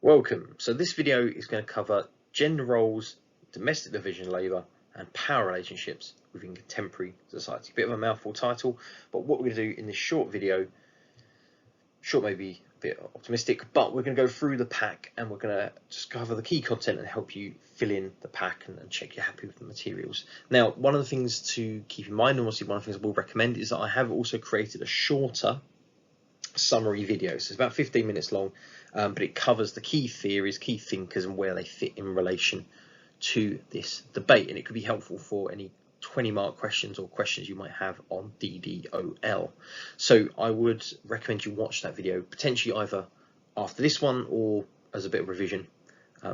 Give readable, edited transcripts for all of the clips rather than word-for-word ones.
Welcome. So this video is going to cover gender roles, domestic division labour and power relationships within contemporary society. Bit of a mouthful title, but what we're going to do in this short video, short maybe a bit optimistic, but we're going to go through the pack and we're going to just cover the key content and help you fill in the pack and check you're happy with the materials. Now, one of the things to keep in mind, and obviously one of the things I will recommend, is that I have also created a shorter summary video. So it's about 15 minutes long, but it covers the key theories, key thinkers, and where they fit in relation to this debate. And it could be helpful for any 20-mark questions or questions you might have on DDOL. So I would recommend you watch that video, potentially either after this one or as a bit of revision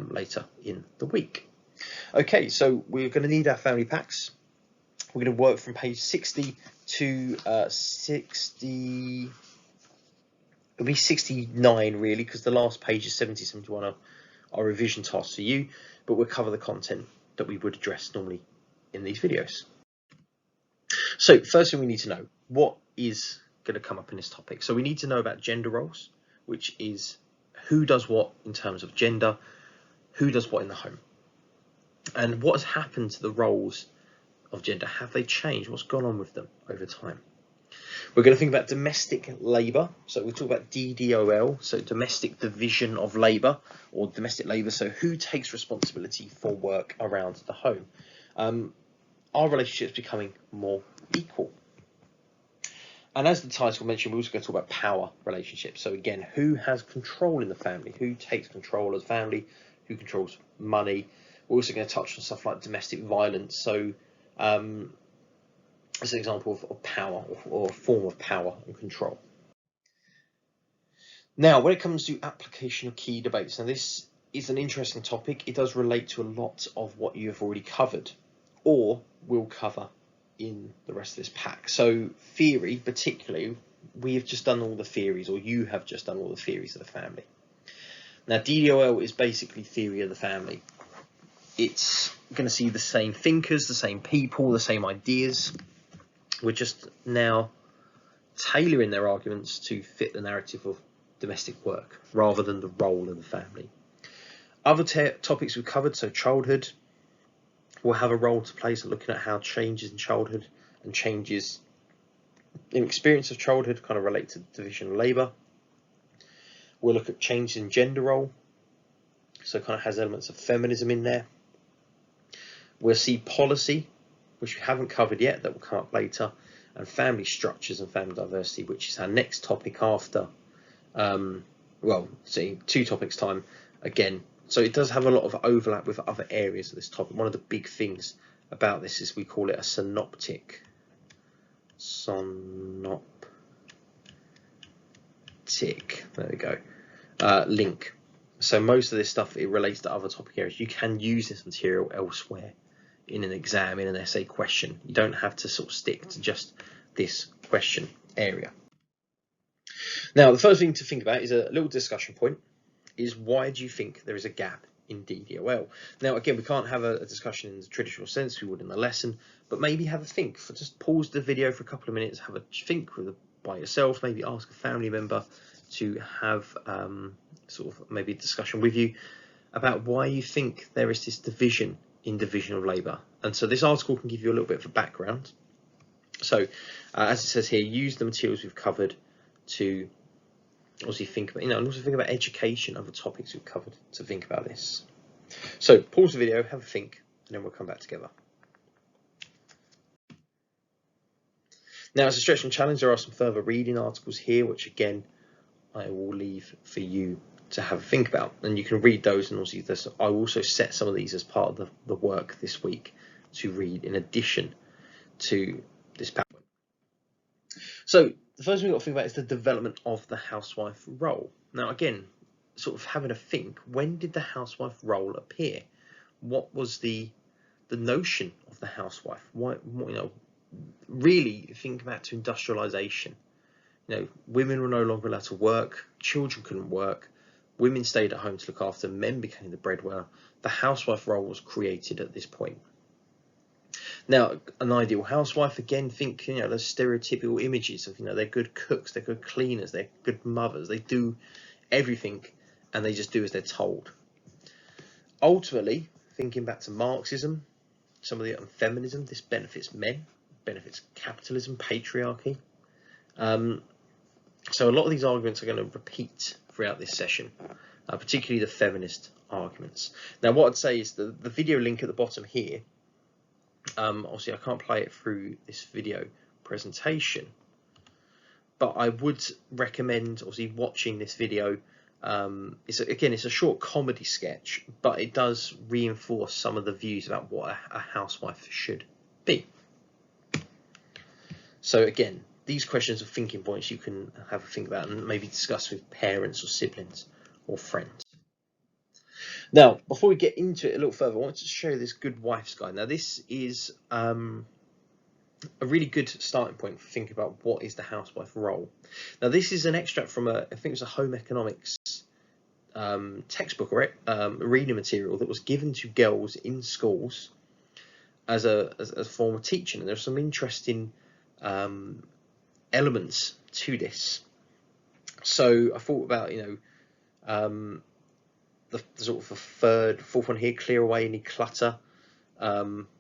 later in the week. Okay, so we're going to need our family packs. We're going to work from page 60 to 60. It'll be 69 really, because the last page is 70, 71 are revision tasks for you, but we'll cover the content that we would address normally in these videos. So first thing we need to know, what is going to come up in this topic? So we need to know about gender roles, which is who does what in terms of gender, who does what in the home, and what has happened to the roles of gender. Have they changed? What's gone on with them over time? We're going to think about domestic labour, so we'll talk about DDOL, so domestic division of labour, or domestic labour, so who takes responsibility for work around the home. Are relationships becoming more equal? And as the title mentioned, we're also going to talk about power relationships, so again, who has control in the family, who takes control of the family, who controls money. We're also going to touch on stuff like domestic violence, so as an example of power or a form of power and control. Now, when it comes to application of key debates, now this is an interesting topic. It does relate to a lot of what you have already covered or will cover in the rest of this pack. So theory, particularly, we have just done all the theories, or you have just done all the theories of the family. Now, DDOL is basically theory of the family. It's going to see the same thinkers, the same people, the same ideas. We're just now tailoring their arguments to fit the narrative of domestic work rather than the role of the family. Other topics we've covered, so childhood will have a role to play, so looking at how changes in childhood and changes in experience of childhood kind of relate to division of labour. We'll look at changes in gender role, so kind of has elements of feminism in there. We'll see policy, which we haven't covered yet, that will come up later, and family structures and family diversity, which is our next topic after, well, see, 2 topics time again. So it does have a lot of overlap with other areas of this topic. One of the big things about this is we call it a synoptic there we go, link. So most of this stuff, it relates to other topic areas. You can use this material elsewhere in an exam, in an essay question. You don't have to sort of stick to just this question area. Now, the first thing to think about is a little discussion point, is why do you think there is a gap in DDOL? Now, again, we can't have a discussion in the traditional sense we would in the lesson, but maybe have a think. Just pause the video for a couple of minutes, have a think by yourself, maybe ask a family member to have sort of maybe a discussion with you about why you think there is this division in division of labour. And so this article can give you a little bit of a background. So as it says here, use the materials we've covered to obviously think about, and also think about education, other topics we've covered, to think about this. So pause the video, have a think, and then we'll come back together. Now, as a stretch and challenge, there are some further reading articles here, which again I will leave for you to have a think about, and you can read those. And also I will also set some of these as part of the work this week to read in addition to this PowerPoint. So the first thing we've got to think about is the development of the housewife role. Now, again, sort of having a think, when did the housewife role appear? What was the notion of the housewife? What, really think back to industrialization. Women were no longer allowed to work, children couldn't work, women stayed at home to look after, men became the breadwinner. The housewife role was created at this point. Now, an ideal housewife, again, think, those stereotypical images of, they're good cooks, they're good cleaners, they're good mothers, they do everything and they just do as they're told. Ultimately, thinking back to Marxism, some of the feminism, this benefits men, benefits capitalism, patriarchy. So a lot of these arguments are going to repeat throughout this session, particularly the feminist arguments. Now, what I'd say is the video link at the bottom here, obviously I can't play it through this video presentation, but I would recommend obviously watching this video. It's a short comedy sketch, but it does reinforce some of the views about what a housewife should be. So again, these questions are thinking points you can have a think about and maybe discuss with parents or siblings or friends. Now, before we get into it a little further, I want to show you this Good Wife's Guide. Now, this is a really good starting point for thinking about what is the housewife role. Now, this is an extract from I think it was a home economics textbook or reading material that was given to girls in schools as a form of teaching, and there's some interesting elements to this. So I thought about the sort of the fourth one here: clear away any clutter.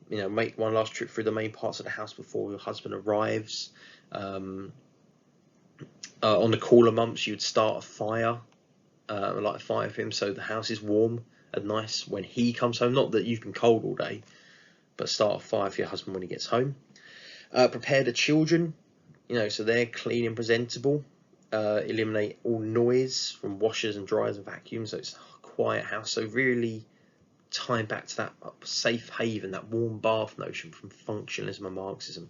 Make one last trip through the main parts of the house before your husband arrives. On the cooler months, you would start a fire, light a fire for him, so the house is warm and nice when he comes home. Not that you've been cold all day, but start a fire for your husband when he gets home. Prepare the children, so they're clean and presentable. Eliminate all noise from washers and dryers and vacuums, so it's a quiet house. So really tying back to that safe haven, that warm bath notion from functionalism and Marxism.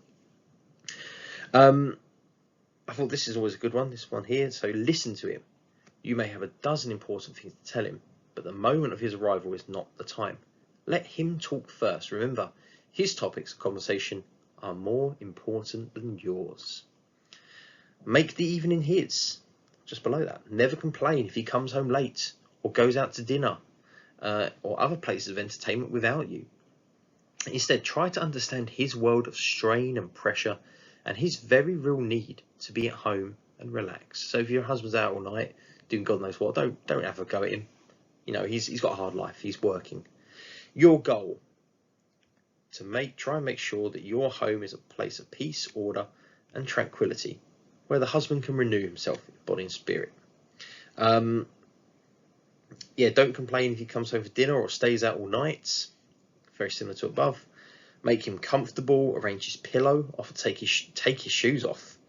I thought this is always a good one, this one here. So listen to him. You may have a dozen important things to tell him, but the moment of his arrival is not the time. Let him talk first. Remember, his topics of conversation are more important than yours. Make the evening his. Just below that. Never complain if he comes home late or goes out to dinner or other places of entertainment without you. Instead, try to understand his world of strain and pressure and his very real need to be at home and relax. So if your husband's out all night doing God knows what, don't have a go at him. He's got a hard life. He's working. Your goal: to try and make sure that your home is a place of peace, order, and tranquility, where the husband can renew himself in body and spirit. Don't complain if he comes home for dinner or stays out all night. Very similar to above. Make him comfortable. Arrange his pillow. Often take his shoes off.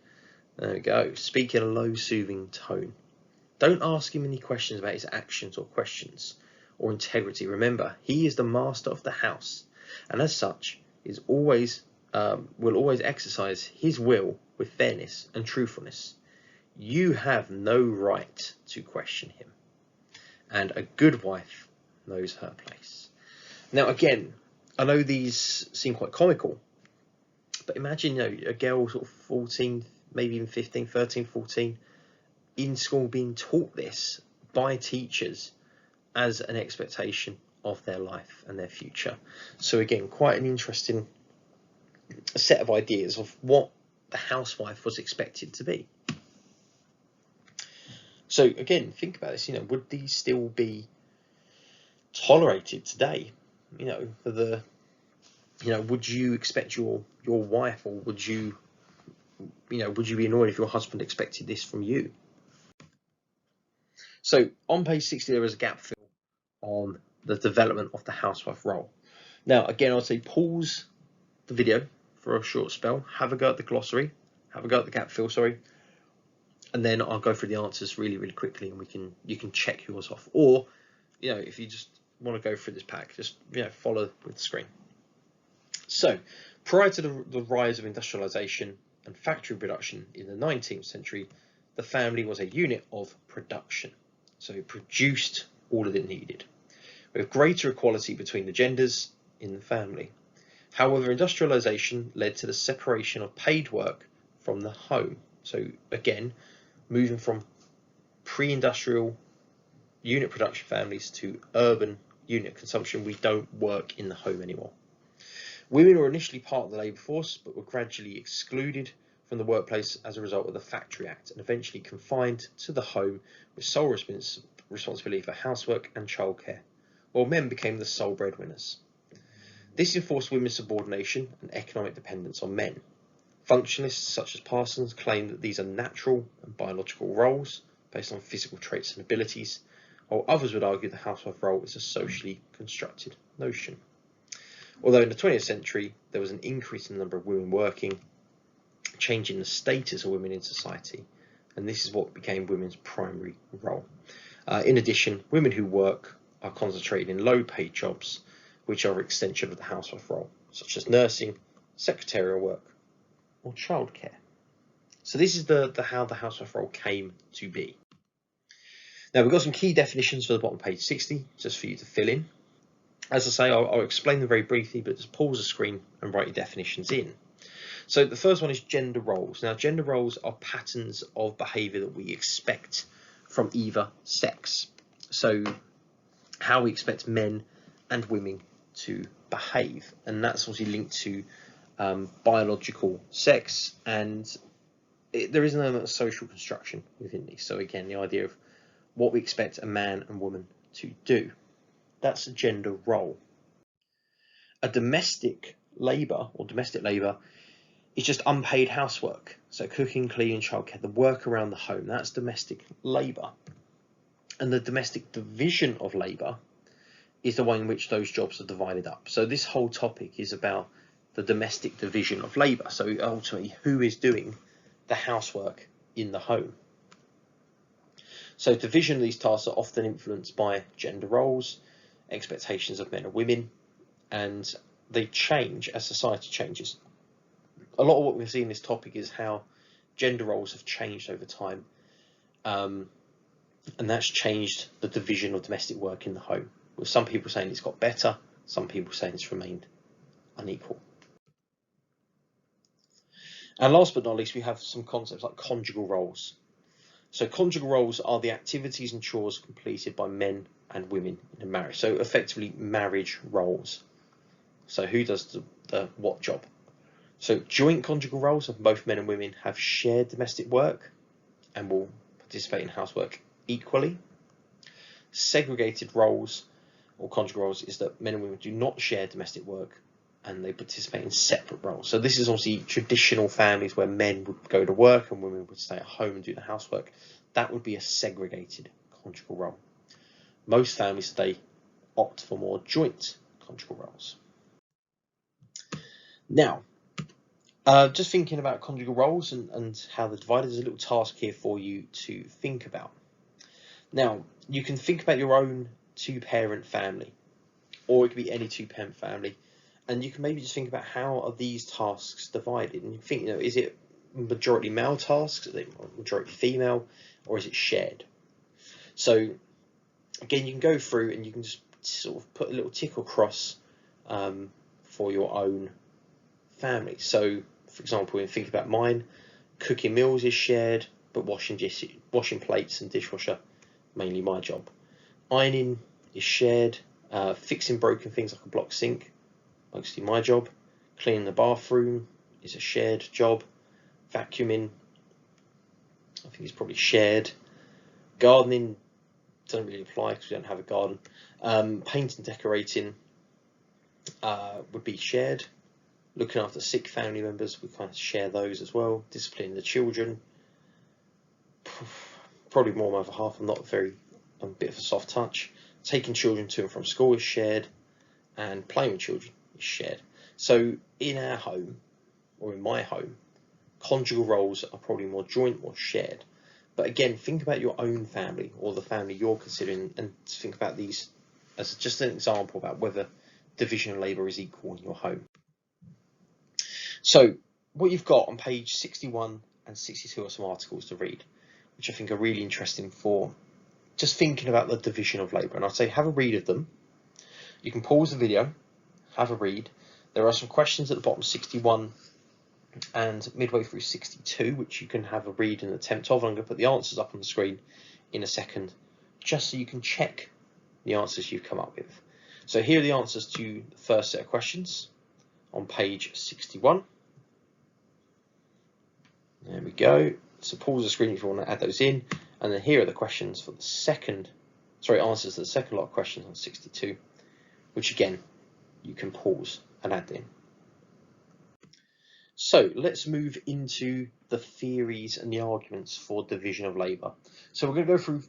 There we go. Speak in a low, soothing tone. Don't ask him any questions about his actions or integrity. Remember, he is the master of the house, and as such, will always exercise his will with fairness and truthfulness. You have no right to question him, and a good wife knows her place. Now, again, I know these seem quite comical, but imagine a girl sort of 14, maybe even 15, 13, 14, in school being taught this by teachers as an expectation of their life and their future. So again, quite an interesting set of ideas of what the housewife was expected to be. So again, think about this. Would these still be tolerated today? Would you expect your wife, or would you be annoyed if your husband expected this from you? So on page 60, there is a gap fill on the development of the housewife role. Now, again, I'd say pause the video for a short spell, have a go at the glossary, have a go at the gap fill, and then I'll go through the answers really, really quickly, and you can check yours off. Or, if you just want to go through this pack, just follow with the screen. So, prior to the rise of industrialization and factory production in the 19th century, the family was a unit of production. So it produced all that it needed, with greater equality between the genders in the family. However, industrialization led to the separation of paid work from the home. So again, moving from pre-industrial unit production families to urban unit consumption, we don't work in the home anymore. Women were initially part of the labour force, but were gradually excluded from the workplace as a result of the Factory Act, and eventually confined to the home with sole responsibility for housework and childcare, while men became the sole breadwinners. This enforced women's subordination and economic dependence on men. Functionalists such as Parsons claim that these are natural and biological roles based on physical traits and abilities, while others would argue the housewife role is a socially constructed notion. Although in the 20th century there was an increase in the number of women working, changing the status of women in society, and this is what became women's primary role. In addition, women who work are concentrated in low-paid jobs, which are an extension of the housewife role, such as nursing, secretarial work, or childcare. So this is how the housewife role came to be. Now we've got some key definitions for the bottom page 60, just for you to fill in. As I say, I'll explain them very briefly, but just pause the screen and write your definitions in. So the first one is gender roles. Now gender roles are patterns of behaviour that we expect from either sex. So how we expect men and women to behave, and that's obviously linked to biological sex, and there is an element of social construction within these. So again, the idea of what we expect a man and woman to do. That's a gender role. A domestic labour is just unpaid housework. So cooking, cleaning, childcare, the work around the home, that's domestic labour. And the domestic division of labour is the way in which those jobs are divided up. So this whole topic is about the domestic division of labour. So ultimately, who is doing the housework in the home? So division of these tasks are often influenced by gender roles, expectations of men and women, and they change as society changes. A lot of what we see in this topic is how gender roles have changed over time, and that's changed the division of domestic work in the home, with some people saying it's got better, some people saying it's remained unequal. And last but not least, we have some concepts like conjugal roles. So conjugal roles are the activities and chores completed by men and women in a marriage. So effectively marriage roles. So who does the what job? So joint conjugal roles of both men and women have shared domestic work and will participate in housework equally. Segregated roles or conjugal roles is that men and women do not share domestic work and they participate in separate roles. So this is obviously traditional families where men would go to work and women would stay at home and do the housework. That would be a segregated conjugal role. Most families today opt for more joint conjugal roles. Now, just thinking about conjugal roles and how they're divided, there's a little task here for you to think about. Now, you can think about your own two-parent family, or it could be any two-parent family, and you can maybe just think about how are these tasks divided, and you think, is it majority male tasks, is it majority female, or is it shared? So again, you can go through and you can just sort of put a little tick across for your own family. So for example, when you think about mine, cooking meals is shared, but washing plates and dishwasher, mainly my job. Ironing is shared, fixing broken things like a block sink, mostly my job. Cleaning the bathroom is a shared job. Vacuuming, I think it's probably shared. Gardening doesn't really apply because we don't have a garden. Painting, decorating would be shared. Looking after sick family members, we kind of share those as well. Disciplining the children, probably more my other half. I'm a bit of a soft touch. Taking children to and from school is shared, and playing with children is shared. So in our home, or in my home, conjugal roles are probably more joint or shared. But again, think about your own family or the family you're considering, and think about these as just an example about whether division of labour is equal in your home. So what you've got on page 61 and 62 are some articles to read, which I think are really interesting for just thinking about the division of labour. And I'd say have a read of them. You can pause the video, have a read. There are some questions at the bottom 61 and midway through 62, which you can have a read and attempt of. I'm going to put the answers up on the screen in a second, just so you can check the answers you've come up with. So here are the answers to the first set of questions on page 61. There we go. So pause the screen if you want to add those in. And then here are the questions for the second answers to the second lot of questions on 62, which again, you can pause and add in. So let's move into the theories and the arguments for division of labour. So we're going to go through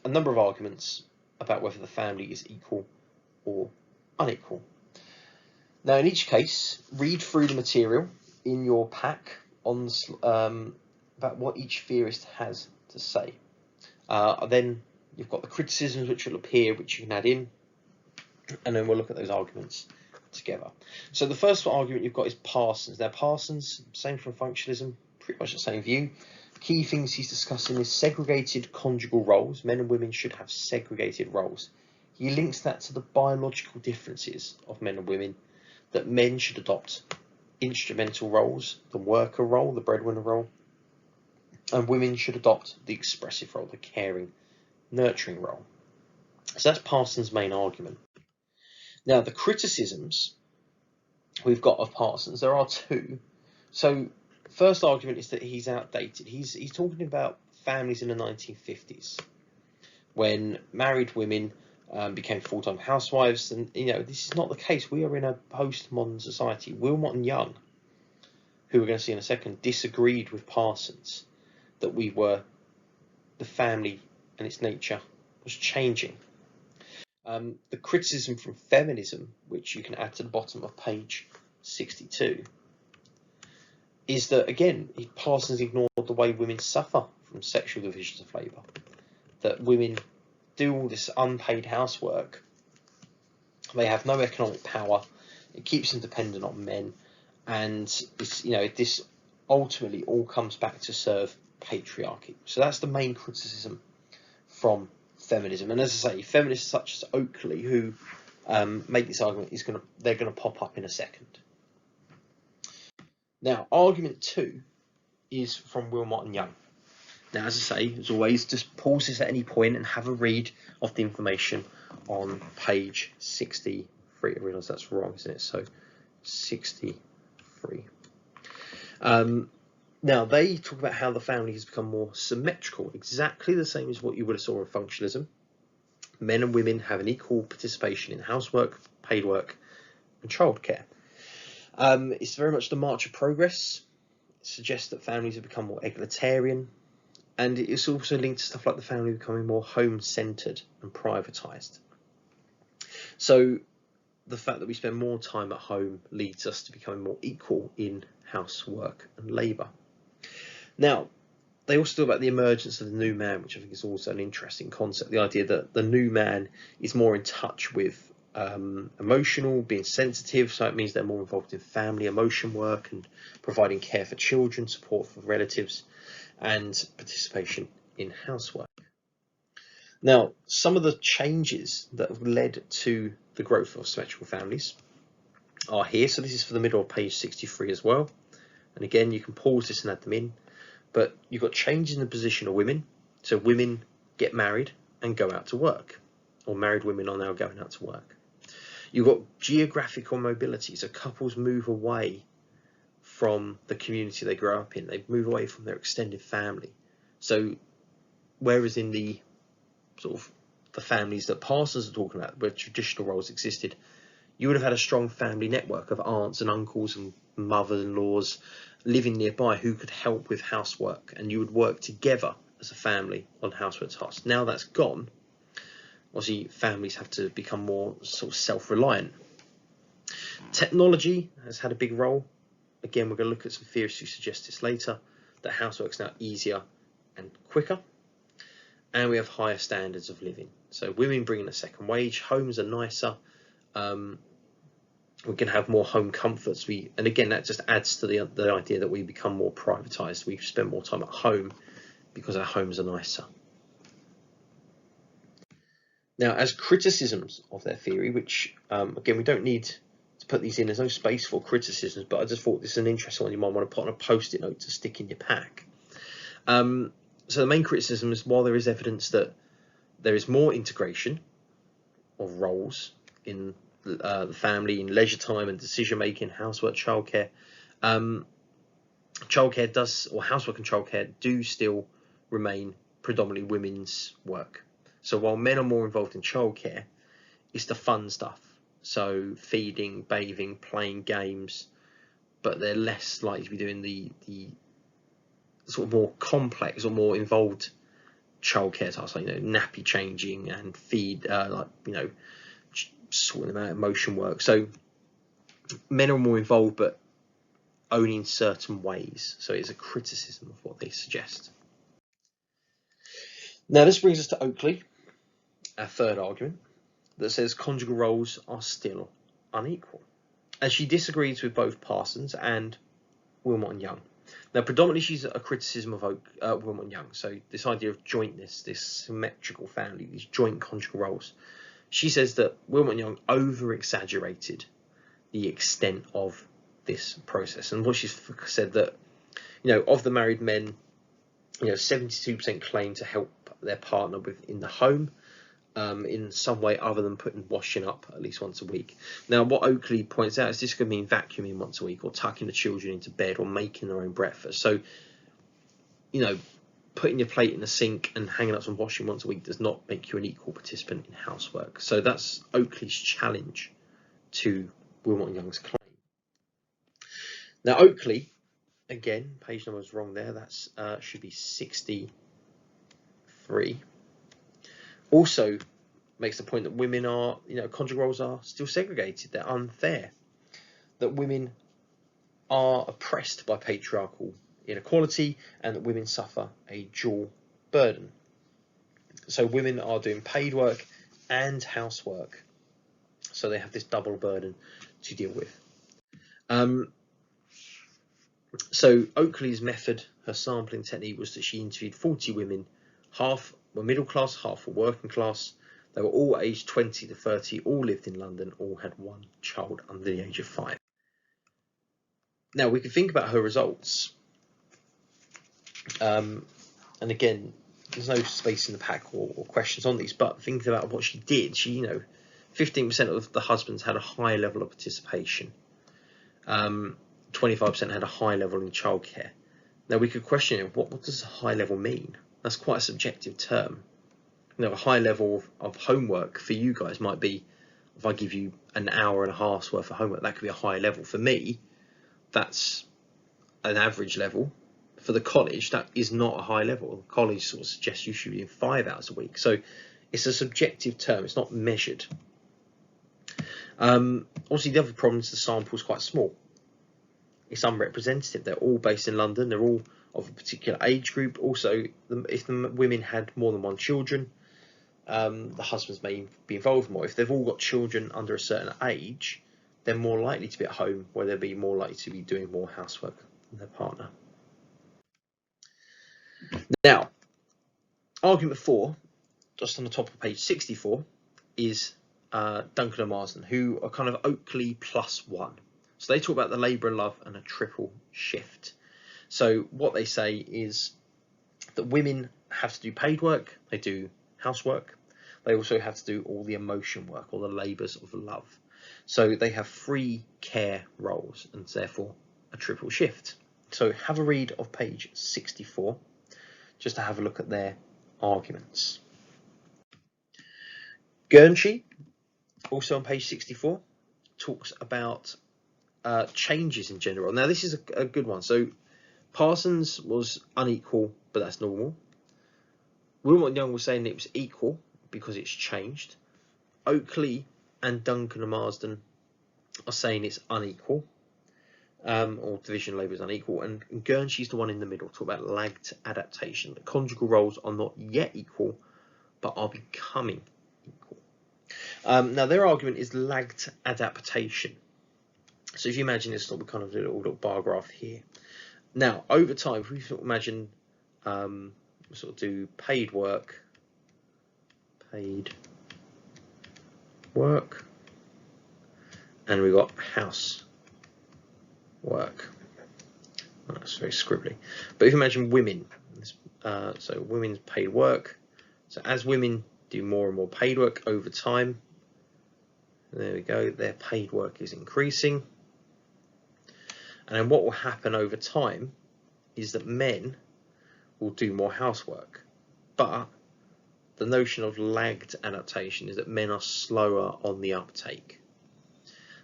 a number of arguments about whether the family is equal or unequal. Now, in each case, read through the material in your pack on about what each theorist has to say. Then you've got the criticisms which will appear, which you can add in, and then we'll look at those arguments together. So the first argument you've got is Parsons. Now, Parsons, same from functionalism, pretty much the same view. Key things he's discussing is segregated conjugal roles. Men and women should have segregated roles. He links that to the biological differences of men and women, that men should adopt instrumental roles, the worker role, the breadwinner role, and women should adopt the expressive role, the caring, nurturing role. So that's Parsons' main argument. Now, the criticisms we've got of Parsons, there are two. So first argument is that he's outdated. He's talking about families in the 1950s when married women became full-time housewives, and this is not the case. We are in a post-modern society. Wilmot and Young, who we're going to see in a second, disagreed with Parsons that the family and its nature was changing. The criticism from feminism, which you can add to the bottom of page 62, is that, again, Parsons ignored the way women suffer from sexual divisions of labour, that women do all this unpaid housework, they have no economic power, it keeps them dependent on men, and this ultimately all comes back to serve patriarchy. So that's the main criticism from feminism. And as I say, feminists such as Oakley, who make this argument, they're going to pop up in a second. Now, argument 2 is from Wilmot and Young. Now, as I say, as always, just pause this at any point and have a read of the information on page 63. I realise that's wrong, isn't it? So 63. Now, they talk about how the family has become more symmetrical, exactly the same as what you would have saw in functionalism. Men and women have an equal participation in housework, paid work, and childcare. It's very much the march of progress. It suggests that families have become more egalitarian, and it's also linked to stuff like the family becoming more home-centred and privatised. So the fact that we spend more time at home leads us to becoming more equal in housework and labour. Now, they also talk about the emergence of the new man, which I think is also an interesting concept. The idea that the new man is more in touch with emotional, being sensitive, so it means they're more involved in family emotion work and providing care for children, support for relatives, and participation in housework. Now, some of the changes that have led to the growth of symmetrical families are here. So this is for the middle of page 63 as well. And again, you can pause this and add them in. But you've got changes in the position of women. So women get married and go out to work, or married women are now going out to work. You've got geographical mobility. So couples move away from the community they grow up in. They move away from their extended family. So whereas in the sort of the families that Parsons are talking about, where traditional roles existed, you would have had a strong family network of aunts and uncles and mothers-in-laws living nearby who could help with housework, and you would work together as a family on housework tasks. Now that's gone. Obviously, families have to become more sort of self-reliant. Technology has had a big role. Again, we're going to look at some theorists who suggest this later, that housework is now easier and quicker. And we have higher standards of living. So women bring in a second wage, homes are nicer, we can have more home comforts. And again, that just adds to the idea that we become more privatised. We spend more time at home because our homes are nicer. Now, as criticisms of their theory, which again, we don't need to put these in, there's no space for criticisms, but I just thought this is an interesting one you might want to put on a post-it note to stick in your pack. So the main criticism is, while there is evidence that there is more integration of roles in the family, in leisure time and decision making, housework, childcare, childcare does, or housework and childcare do still remain predominantly women's work. So while men are more involved in childcare, it's the fun stuff. So feeding, bathing, playing games, but they're less likely to be doing the sort of more complex or more involved childcare tasks, like nappy changing and feed, sorting them out, emotion work. So men are more involved, but only in certain ways. So it's a criticism of what they suggest. Now this brings us to Oakley, our third argument, that says conjugal roles are still unequal, and she disagrees with both Parsons and Wilmot and Young. Now predominantly she's a criticism of Wilmot and Young, so this idea of jointness, this symmetrical family, these joint conjugal roles. She says that Wilmot and Young over-exaggerated the extent of this process, and what she's said that, of the married men, 72% claim to help their partner within the home in some way other than putting washing up at least once a week. Now what Oakley points out is this could mean vacuuming once a week, or tucking the children into bed, or making their own breakfast. So putting your plate in the sink and hanging up some washing once a week does not make you an equal participant in housework. So that's Oakley's challenge to Wilmot and Young's claim. Now Oakley, again, page number is wrong there, that's should be 63. Also makes the point that women are, conjugal roles are still segregated, they're unfair, that women are oppressed by patriarchal inequality, and that women suffer a dual burden. So women are doing paid work and housework, so they have this double burden to deal with. So Oakley's method, her sampling technique, was that she interviewed 40 women, half were middle class, half were working class. They were all aged 20 to 30, all lived in London, all had one child under the age of 5. Now we can think about her results. And again, there's no space in the pack or questions on these, but thinking about what she did, she, 15% of the husbands had a high level of participation. 25% had a high level in childcare. Now we could question what does a high level mean? That's quite a subjective term. A high level of homework for you guys might be, if I give you an hour and a half's worth of homework, that could be a high level. For me, that's an average level. For the college, that is not a high level. College sort of suggests you should be in 5 hours a week. So it's a subjective term, it's not measured. Obviously the other problem is the sample is quite small. It's unrepresentative. They're all based in London, they're all of a particular age group. Also, if the women had more than one children, the husbands may be involved more. If they've all got children under a certain age, they're more likely to be at home, where they'll be more likely to be doing more housework than their partner. Now, argument 4, just on the top of page 64, is Duncan and Marsden, who are kind of Oakley +1. So they talk about the labour and love and a triple shift. So what they say is that women have to do paid work, they do housework, they also have to do all the emotion work, all the labours of love. So they have 3 care roles and therefore a triple shift. So have a read of page 64 just to have a look at their arguments. Guernsey, also on page 64, talks about changes in gender role. Now this is a good one. So Parsons was unequal, but that's normal. Wilmot and Young was saying it was equal because it's changed. Oakley and Duncan and Marsden are saying it's unequal, or division of labour is unequal, and Guernsey's the one in the middle, talk about lagged adaptation. The conjugal roles are not yet equal, but are becoming equal. Now their argument is lagged adaptation. So if you imagine this little kind of little bar graph here. Now over time, if we sort of imagine, sort of do paid work, and we've got house work. Oh, that's very scribbly. But if you imagine women, so women's paid work. So as women do more and more paid work over time, there we go, their paid work is increasing. And then what will happen over time is that men will do more housework, but the notion of lagged adaptation is that men are slower on the uptake.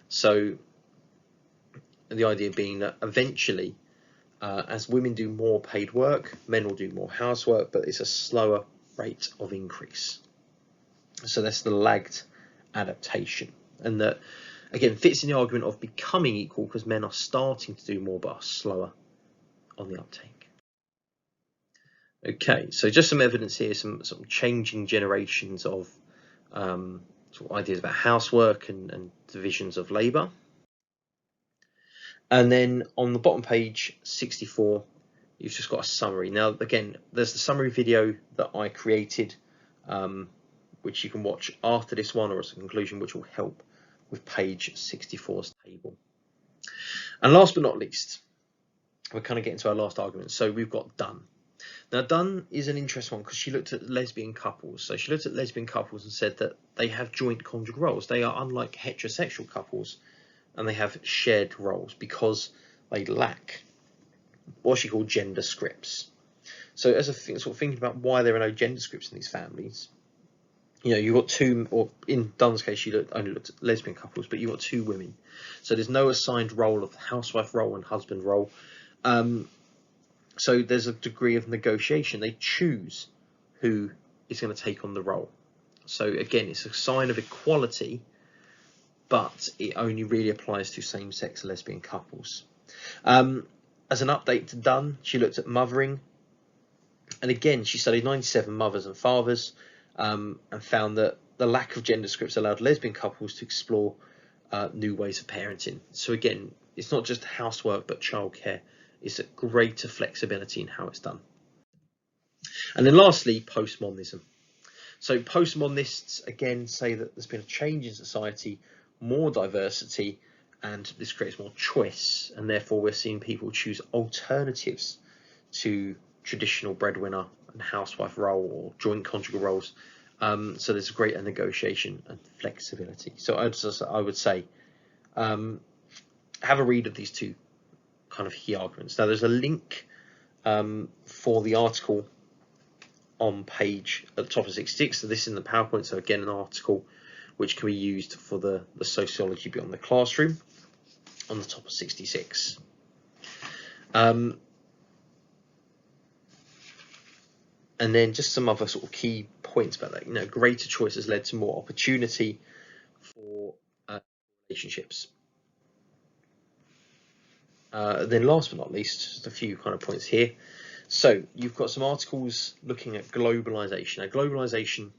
So the idea being that eventually, as women do more paid work, men will do more housework, but it's a slower rate of increase. So that's the lagged adaptation, and that again fits in the argument of becoming equal because men are starting to do more but are slower on the uptake. Okay, so just some evidence here, some changing generations of sort of ideas about housework and divisions of labour. And then on the bottom page 64, you've just got a summary. Now again, there's the summary video that I created, which you can watch after this one or as a conclusion, which will help with page 64's table. And last but not least, we're kind of getting to our last argument. So we've got Dunn. Now Dunn is an interesting one because she looked at lesbian couples. So she looked at lesbian couples and said that they have joint conjugal roles. They are unlike heterosexual couples, and they have shared roles because they lack what she called gender scripts. So as a sort of thinking about why there are no gender scripts in these families, you know, you've got two, or in Dunn's case, she only looked at lesbian couples, but you've got two women. So there's no assigned role of housewife role and husband role. So there's a degree of negotiation. They choose who is going to take on the role. So again, it's a sign of equality, but it only really applies to same-sex lesbian couples. As an update to Dunn, she looked at mothering, and again, she studied 97 mothers and fathers, and found that the lack of gender scripts allowed lesbian couples to explore new ways of parenting. So again, it's not just housework, but childcare. It's a greater flexibility in how it's done. And then lastly, postmodernism. So postmodernists again say that there's been a change in society, more diversity, and this creates more choice, and therefore we're seeing people choose alternatives to traditional breadwinner and housewife role or joint conjugal roles. So there's a greater negotiation and flexibility. So I would say have a read of these two kind of key arguments. Now there's a link for the article on page at the top of 66. So this is in the PowerPoint. So again, an article which can be used for the Sociology Beyond the Classroom on the top of 66. And then just some other sort of key points about that. You know, greater choice has led to more opportunity for relationships. Then last but not least, just a few kind of points here. So you've got some articles looking at globalization. Now globalization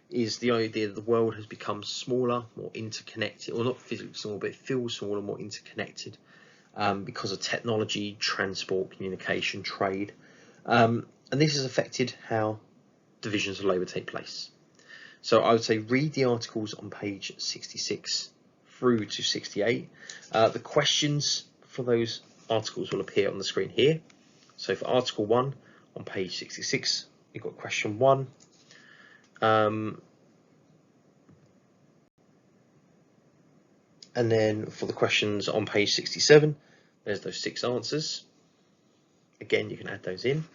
is the idea that the world has become smaller, more interconnected, or not physically small, but it feels smaller, more interconnected because of technology, transport, communication, trade. And this has affected how divisions of labour take place. So I would say read the articles on page 66 through to 68. The questions for those articles will appear on the screen here. So for article 1 on page 66, you've got question 1. And then for the questions on page 67, there's those 6 answers. Again, you can add those in.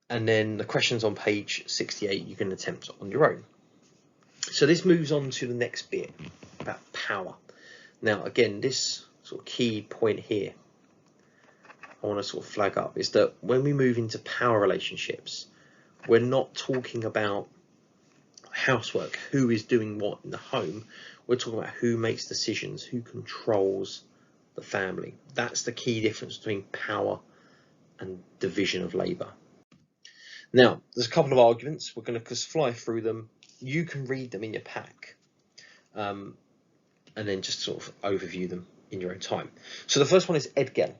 And then the questions on page 68 you can attempt on your own. So this moves on to the next bit about power. Now again, this sort of key point here I want to sort of flag up is that when we move into power relationships, we're not talking about housework, who is doing what in the home. We're talking about who makes decisions, who controls the family. That's the key difference between power and division of labour. Now, there's a couple of arguments. We're going to just fly through them. You can read them in your pack and then just sort of overview them in your own time. So the first one is Edgell.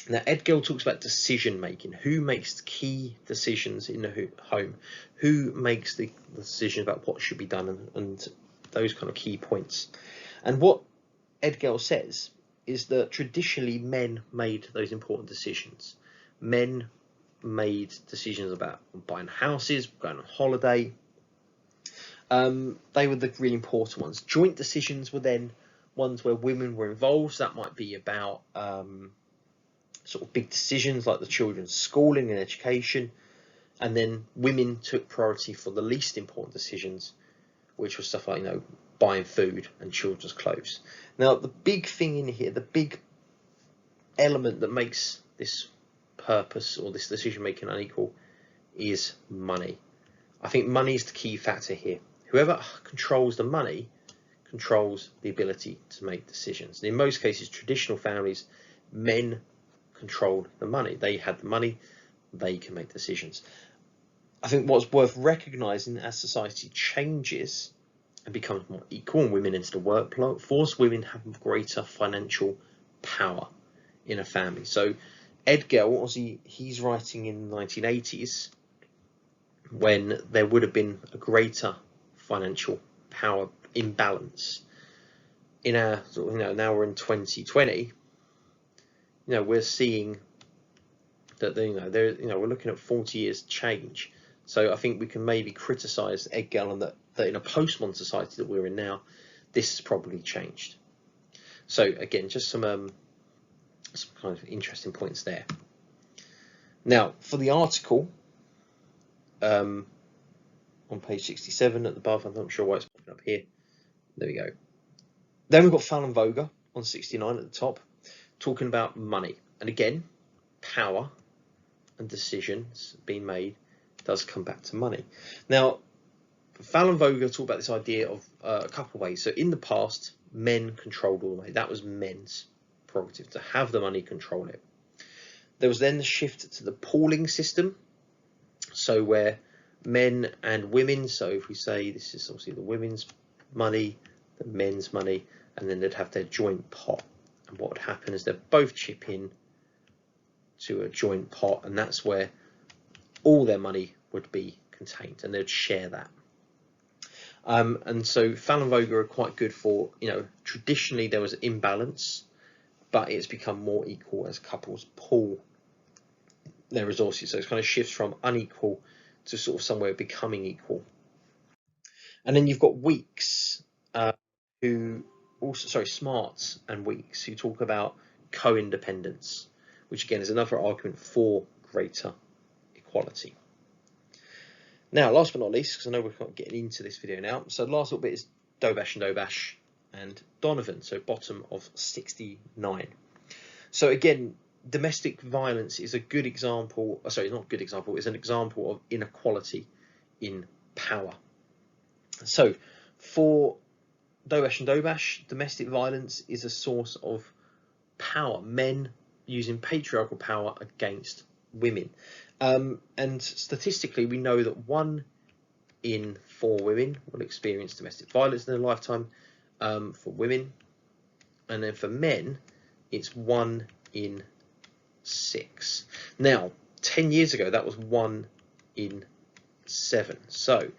Now, Edgell talks about decision making. Who makes the key decisions in the home? Who makes the decision about what should be done and those kind of key points? And what Edgell says is that traditionally men made those important decisions. Men made decisions about buying houses, going on holiday. They were the really important ones. Joint decisions were then ones where women were involved. So that might be about sort of big decisions like the children's schooling and education, and then women took priority for the least important decisions, which was stuff like, buying food and children's clothes. Now, the big thing in here, the big element that makes this purpose or this decision making unequal is money. I think money is the key factor here. Whoever controls the money controls the ability to make decisions. And in most cases, traditional families, men controlled the money. They had the money, they can make decisions. I think what's worth recognising as society changes and becomes more equal and women into the workforce, women have greater financial power in a family. So Ed Gell, obviously, he's writing in the 1980s when there would have been a greater financial power imbalance. In our, now we're in 2020, we're seeing that we're looking at 40 years change. So I think we can maybe criticise Ed Gell on that in a postmodern society that we're in now, this has probably changed. So again, just some kind of interesting points there. Now, for the article on page 67 at the above, I'm not sure why it's popping up here. There we go. Then we've got Fallon Voger on 69 at the top, talking about money. And again, power and decisions being made does come back to money. Now, Fallon Voger talked about this idea of a couple of ways. So in the past, men controlled all the money. That was men's prerogative to have the money, control it. There was then the shift to the pooling system. So where men and women, so if we say this is obviously the women's money, the men's money, and then they'd have their joint pot. And what would happen is they'd both chip in to a joint pot, and that's where all their money would be contained, and they'd share that. And so Fallon Voger are quite good for, traditionally there was an imbalance, but it's become more equal as couples pool their resources. So it's kind of shifts from unequal to sort of somewhere becoming equal. And then you've got Weeks, Smarts and Weeks, who talk about co-independence, which again is another argument for greater equality. Now, last but not least, because I know we're not getting into this video now, so the last little bit is Dobash and Dobash and Donovan, so bottom of 69. So again, domestic violence is a good example, sorry, not a good example, it's an example of inequality in power. So for Dobash and Dobash, domestic violence is a source of power, men using patriarchal power against women. And statistically, we know that 1 in 4 women will experience domestic violence in their lifetime for women. And then for men, it's 1 in 6. Now, 10 years ago, that was 1 in 7. So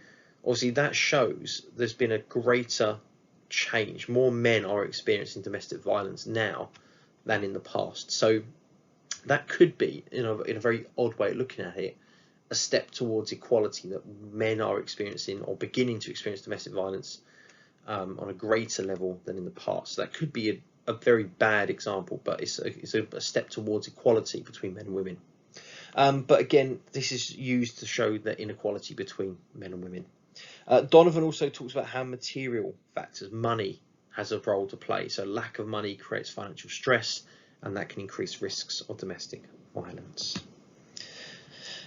obviously that shows there's been a greater change. More men are experiencing domestic violence now than in the past. So that could be, in a very odd way of looking at it, a step towards equality, that men are experiencing or beginning to experience domestic violence on a greater level than in the past. So that could be a very bad example, but it's a step towards equality between men and women. But again, this is used to show the inequality between men and women. Donovan also talks about how material factors, money, has a role to play. So lack of money creates financial stress, and that can increase risks of domestic violence.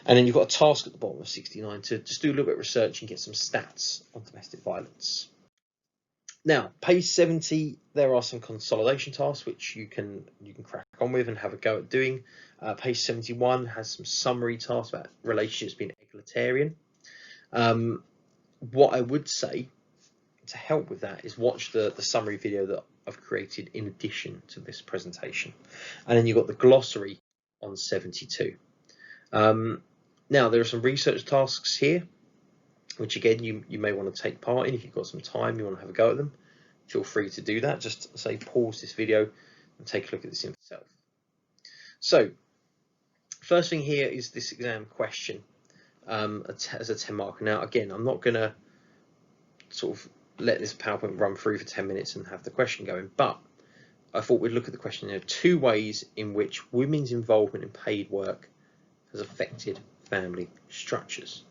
And then you've got a task at the bottom of 69 to just do a little bit of research and get some stats on domestic violence. Now, page 70, there are some consolidation tasks which you can crack on with and have a go at doing. Page 71 has some summary tasks about relationships being egalitarian. What I would say to help with that is watch the summary video that I've created in addition to this presentation. And then you've got the glossary on 72. Now, there are some research tasks here, which again, you may want to take part in. If you've got some time, you want to have a go at them, feel free to do that. Just say pause this video and take a look at this in yourself. So, first thing here is this exam question as a 10 marker. Now, again, I'm not going to sort of let this PowerPoint run through for 10 minutes and have the question going, but I thought we'd look at the question. There are two ways in which women's involvement in paid work has affected family structures.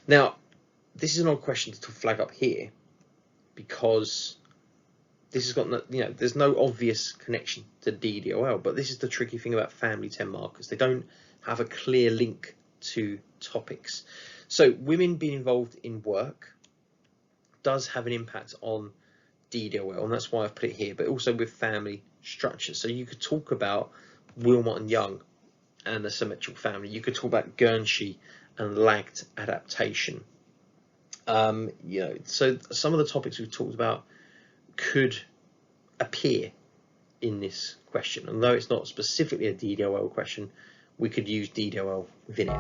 Now, this is an odd question to flag up here because this has got no, there's no obvious connection to DDOL, but this is the tricky thing about family 10 markers. They don't have a clear link to topics. So women being involved in work does have an impact on DDOL, and that's why I've put it here, but also with family structure. So you could talk about Wilmot and Young and the symmetrical family. You could talk about Guernsey and lagged adaptation. So some of the topics we've talked about could appear in this question. Although it's not specifically a DDOL question, we could use DDOL within it.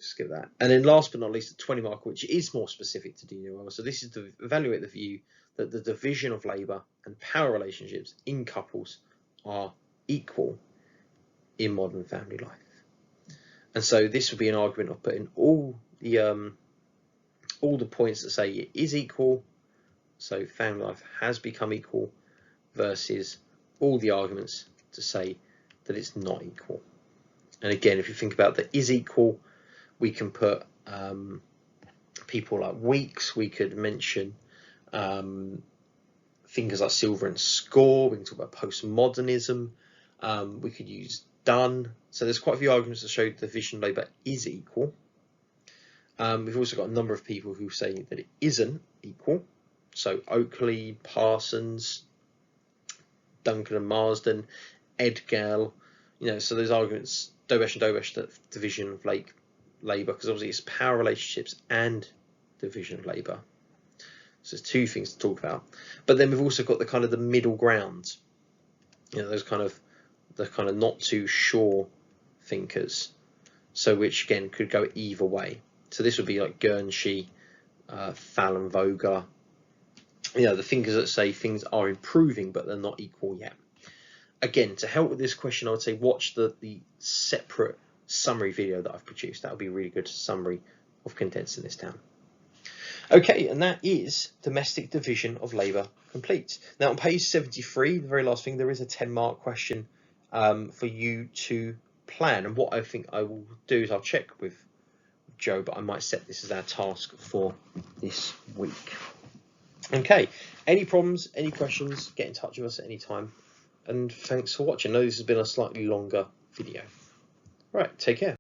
skip that. And then last but not least, the 20 marker, which is more specific to DDOL. So this is to evaluate the view that the division of labour and power relationships in couples are equal in modern family life. And so this would be an argument of putting all the points that say it is equal, so family life has become equal, versus all the arguments to say that it's not equal. And again, if you think about the is equal, we can put people like Weeks, we could mention thinkers like Silver and Score, we can talk about postmodernism, we could use Dunn. So there's quite a few arguments that show the division of labour is equal. We've also got a number of people who say that it isn't equal. So Oakley, Parsons, Duncan and Marsden, Edgell, so those arguments, Dobesh and Dobesh, that division of labour, because obviously it's power relationships and division of labour. So there's two things to talk about. But then we've also got the kind of the middle ground, those kind of not too sure thinkers. So which again could go either way. So this would be like Guernsey, Fallon, Vogler, the thinkers that say things are improving but they're not equal yet. Again, to help with this question, I would say watch the separate summary video that I've produced. That would be a really good summary of condensing this down. Okay, and that is domestic division of labour complete. Now on page 73, the very last thing, there is a 10-mark question for you to plan. And what I think I will do is I'll check with Joe, but I might set this as our task for this week. Okay, any problems, any questions, get in touch with us at any time. And thanks for watching. I know this has been a slightly longer video. Right, take care.